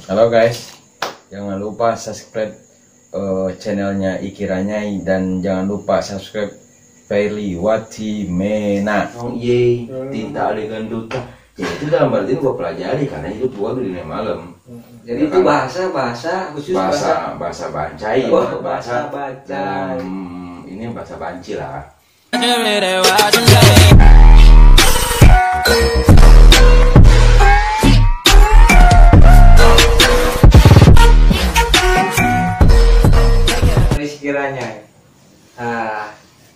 Halo guys, jangan lupa subscribe channelnya Ikiranyai dan jangan lupa subscribe Fairly Wati Mena. Ye, tinta dengan duta. Ya itu dalam arti gua pelajari karena hidup gua di dunia malam. Jadi itu bahasa khusus bahasa Bancai. Oh, bahasa Bancai. Ini bahasa Banci lah. Kiranya.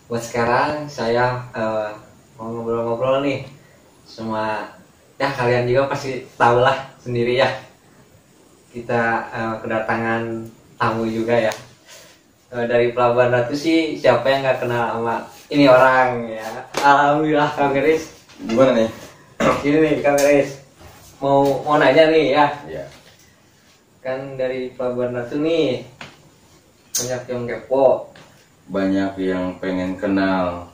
Buat sekarang saya mau ngobrol-ngobrol nih sama ya kalian juga pasti tahu lah sendiri ya, kita kedatangan tamu juga ya dari Pelabuhan Ratu. Sih siapa yang nggak kenal sama ini orang ya. Alhamdulillah Kang Geris. Gimana nih? Gini nih Kang Geris, mau nanya nih ya. Iya. Kan dari Pelabuhan Ratu nih banyak yang kepo, banyak yang pengen kenal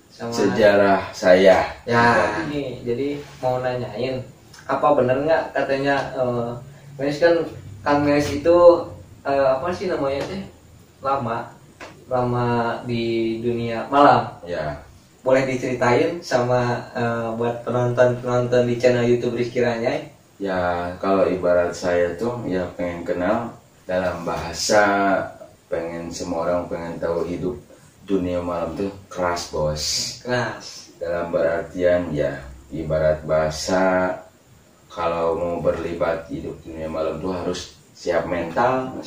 sama sejarah saya. Ya, ini jadi mau nanyain, apa bener nggak katanya Meris kan Kang Meris itu apa sih namanya teh, lama di dunia malam. Ya. Boleh diceritain sama buat penonton di channel YouTube Rizky Ranyai? Ya kalau ibarat saya tuh ya pengen kenal dalam bahasa, pengen semua orang pengen tahu hidup dunia malam tuh keras bos. Keras. Dalam berartian ya ibarat bahasa, kalau mau berlibat hidup dunia malam tuh harus siap mental,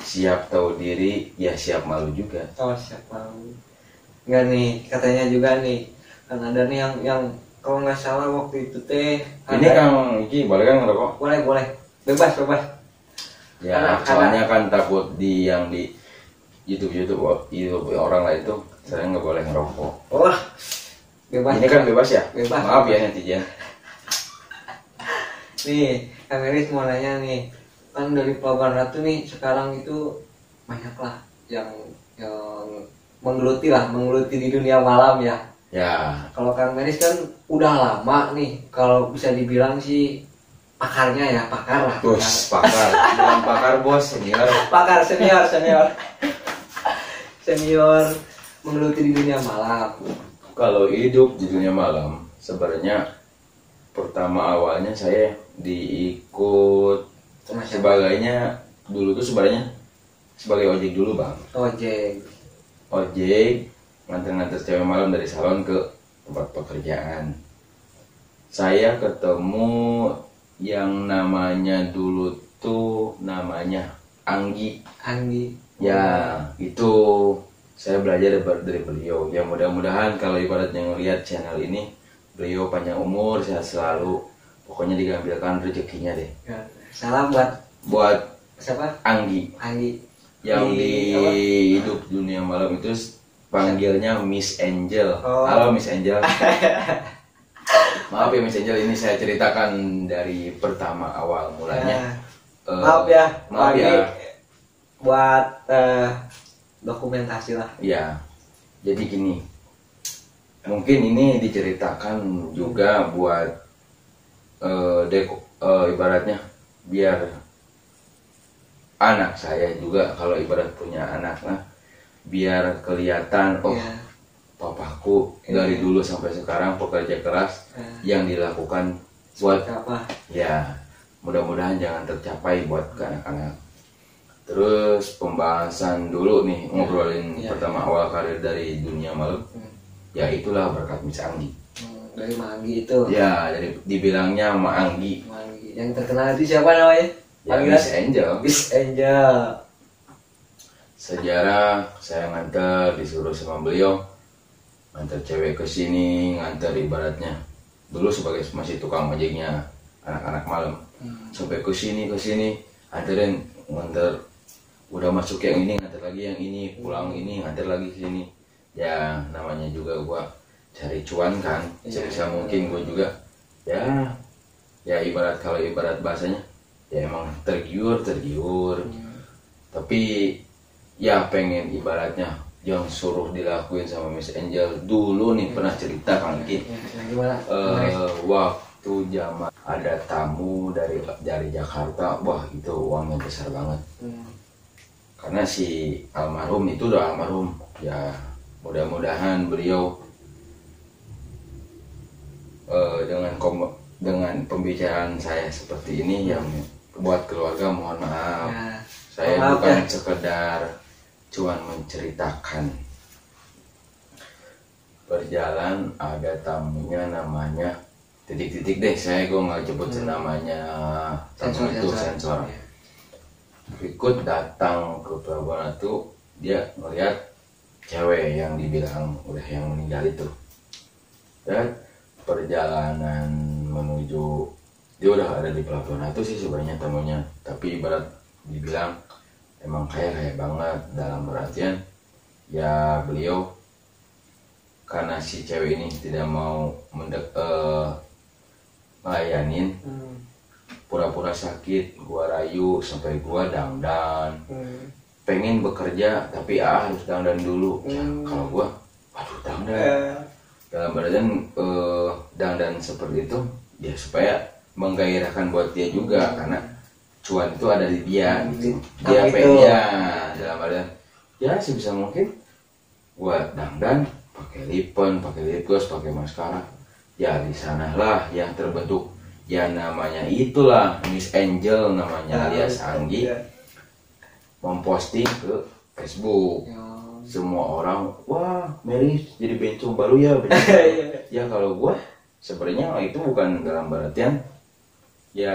siap tahu diri, ya siap malu juga. Oh siap malu. Enggak nih, katanya juga nih kan ada nih yang kalau nggak salah waktu itu teh. Ini Kang Iki boleh kan ngerokok? Boleh, bebas. Ya, soalnya kan takut di YouTube orang lain itu saya nggak boleh ngerokok. Wah, bebas. Ini kan bebas ya? Bebas. Maaf ya netizen. Nih, Kang Eris mau nanya nih, kan dari Pelabuhan Ratu nih sekarang itu banyak lah yang menggeluti di dunia malam ya. Ya. Kalau Kang Eris kan udah lama nih, kalau bisa dibilang sih pakarnya ya, pakar lah. Bos, pakar. Bukan pakar bos, senior. Pakar senior menggeluti di dunia malam. Kalau hidup di dunia malam, sebenarnya pertama awalnya saya diikut sebagainya dulu tuh sebenarnya sebagai ojek dulu bang. Ojek nganter-nganter cewek malam dari salon ke tempat pekerjaan. Saya ketemu yang namanya dulu tuh namanya Anggi. Ya itu saya belajar dari beliau. Ya mudah-mudahan kalau ibaratnya ngelihat channel ini, beliau panjang umur, sehat selalu, pokoknya digambilkan rezekinya deh. Salam buat siapa? Anggi. Yang di hidup dunia malam itu panggilnya Miss Angel. Halo Miss Angel. Maaf ya Miss Angel, ini saya ceritakan dari pertama awal mulanya. Maaf ya. Buat dokumentasi lah. Ya, jadi gini. Mungkin ini diceritakan juga buat ibaratnya biar anak saya juga, kalau ibarat punya anak lah, biar kelihatan papaku dari dulu sampai sekarang pekerja keras yang dilakukan buat apa? Ya, mudah-mudahan jangan tercapai buat ke anak-anak. Terus pembahasan dulu nih, ngobrolin pertama awal karir dari dunia malam. Ya itulah berkat Miss Anggi. Dari Anggi itu. Ya, jadi dibilangnya sama Anggi. Yang terkenal itu siapa namanya? Ya, Miss Angel. Sejarah saya nganter, disuruh sama beliau nganter cewek ke sini, nganter ibaratnya dulu sebagai masih tukang ojeknya anak-anak malam. Sampai ke sini anterin, nganter udah masuk yang ini, nganter lagi yang ini, pulang ini, nganter lagi ke sini. Ya namanya juga gua cari cuan kan, sebisa mungkin gua juga ya ibarat, kalau ibarat bahasanya ya emang tergiur. Tapi ya pengen ibaratnya yang suruh dilakuin sama Miss Angel dulu nih, pernah cerita kan Ki, waktu zaman ada tamu dari Jakarta, wah itu uangnya besar banget. Karena si almarhum itu udah almarhum, ya mudah-mudahan beliau dengan pembicaraan saya seperti ini yang buat keluarga mohon maaf. Ya. Saya Maaf, bukan ya. sekedar cuman menceritakan berjalan ada tamunya namanya titik-titik deh, gue nggak sebutin namanya, tamu itu sensor. Ikut datang ke Pelabuhan Ratu, dia ngeliat cewek yang dibilang udah yang meninggal itu, dan perjalanan menuju, dia udah ada di Pelabuhan Ratu sih sebenarnya tamunya, tapi ibarat dibilang emang kaya banget, dalam perhatian ya beliau karena si cewek ini tidak mau ngelayanin, pura-pura sakit, gua rayu sampai gua dandan, pengen bekerja tapi harus dandan dulu. Ya, kalau gua waduh dandan, dalam badan dandan seperti itu ya supaya menggairahkan buat dia juga, karena cuan itu ada di dia gitu. Dia pengen ya dalam badan ya sebisa mungkin gua dandan pakai lipon, pakai lip gloss, pakai maskara, ya di sanalah yang terbentuk ya namanya itulah Miss Angel namanya, alias Anggi, memposting ke Facebook. Semua orang wah Mary jadi bencong baru ya, ya kalau gua sebenarnya itu bukan dalam artian ya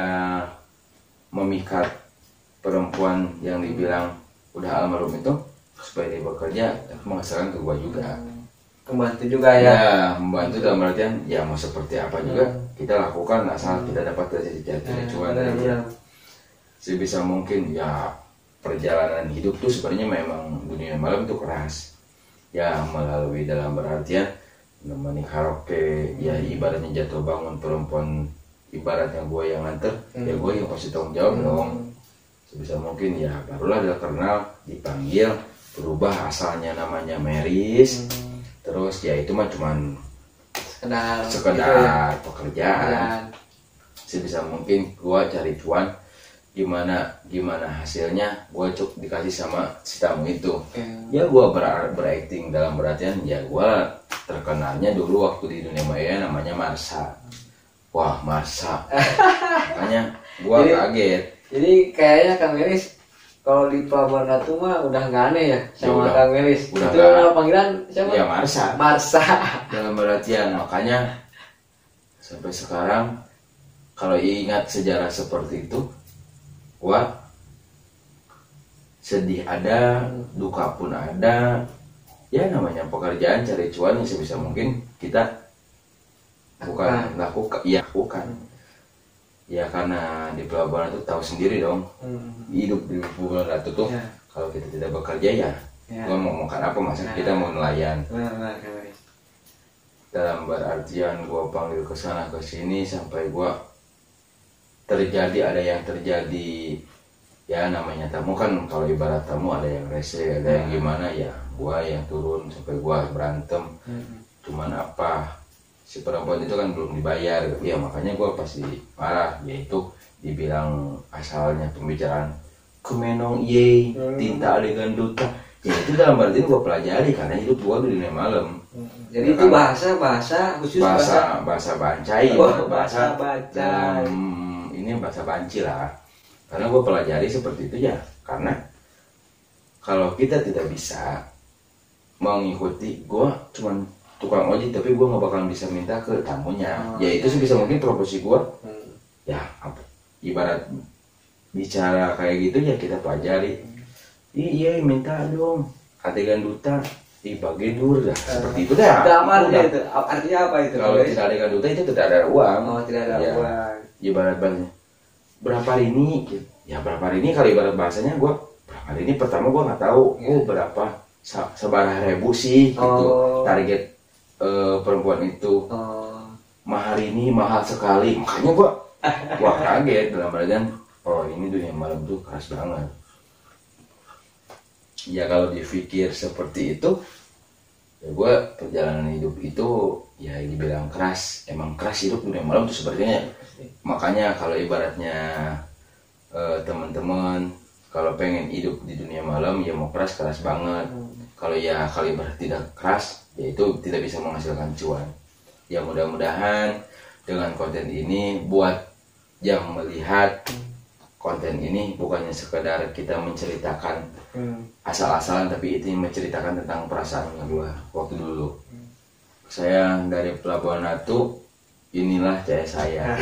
memikat perempuan yang dibilang udah almarhum itu supaya dia bekerja, tapi menghasilkan ke gua juga, membantu juga ya, membantu dalam artian ya mau seperti apa juga kita lakukan asal kita dapat dari cuan dari dia. Sebisa mungkin ya perjalanan hidup tuh sebenarnya memang dunia malam itu keras ya, melalui dalam artian menemani karaoke ya, ibaratnya jatuh bangun perempuan, ibaratnya gue yang nganter ya gue yang pasti tanggung jawab dong. Sebisa mungkin ya barulah dia kenal, dipanggil, berubah asalnya namanya Meris. Terus ya itu mah cuman sekedar pekerjaan. Sebisa mungkin gua cari cuan, gimana hasilnya gua dikasih sama si tamu itu. Ya gua berakting dalam perhatian, ya gua terkenalnya dulu waktu di dunia maya namanya Marsa. Wah Marsa, makanya gua kaget. Jadi kayaknya Kang Meris kalau di Pelabuhan Ratu mah udah nggak aneh ya sama Kang Meris. Itu nama panggilan siapa? Ya Marsa. Marsa. Dalam perhatian, makanya sampai sekarang kalau ingat sejarah seperti itu, gua sedih ada, duka pun ada. Ya namanya pekerjaan cari cuan yang sebisa mungkin kita lakukan. Ya karena di Pelabuhan itu tahu sendiri dong, hidup di Pelabuhan Ratu tuh kalau kita tidak bekerja ya gua mau makan apa, masa kita mau nelayan. Dalam berartian gua panggil ke sana ke sini sampai gua ada yang terjadi ya, namanya tamu kan, kalau ibarat tamu ada yang rese, ada yang gimana ya, gua yang turun sampai gua berantem. Cuman apa, si perempuan itu kan belum dibayar ya, makanya gue pasti marah, yaitu dibilang asalnya pembicaraan kemenong ye tinta adegan duta ya, itu dalam arti gue pelajari karena hidup gue di dunia malam. Jadi ya itu kan? bahasa khusus, bahasa Bancai, bahasa Bancai. Ini bahasa Banci lah, karena gue pelajari seperti itu ya, karena kalau kita tidak bisa mengikuti, gue cuman tukang ojek tapi gue nggak bakalan bisa minta ke tamunya. Ya itu sebisa mungkin profesi gue ya ibarat bicara kayak gitu ya kita pelajari. Iya minta dong adegan duta di bagian dur dah, seperti itu dah. Itu artinya apa itu? Kalau tidak adegan duta itu tidak ada uang. Tidak ada uang. Ibarat berapa hari ini ya, berapa hari ini, kalau ibarat bahasanya gue berapa hari ini, pertama gue nggak tahu berapa sebarang ribu sih gitu target perempuan itu. Mahar ini mahal sekali, makanya gua kaget dalam badan, oh ini dunia malam tuh keras banget ya. Kalau dipikir seperti itu Ya gue perjalanan hidup itu ya dibilang keras, emang keras hidup dunia malam tuh sepertinya. Makanya kalau ibaratnya teman-teman kalau pengen hidup di dunia malam ya mau keras keras banget. Kalau ibarat tidak keras ya itu tidak bisa menghasilkan cuan. Ya mudah-mudahan dengan konten ini buat yang melihat konten ini bukannya sekedar kita menceritakan asal-asalan, tapi itu menceritakan tentang perasaan gue waktu dulu. Saya dari Pelabuhan Ratu, inilah saya.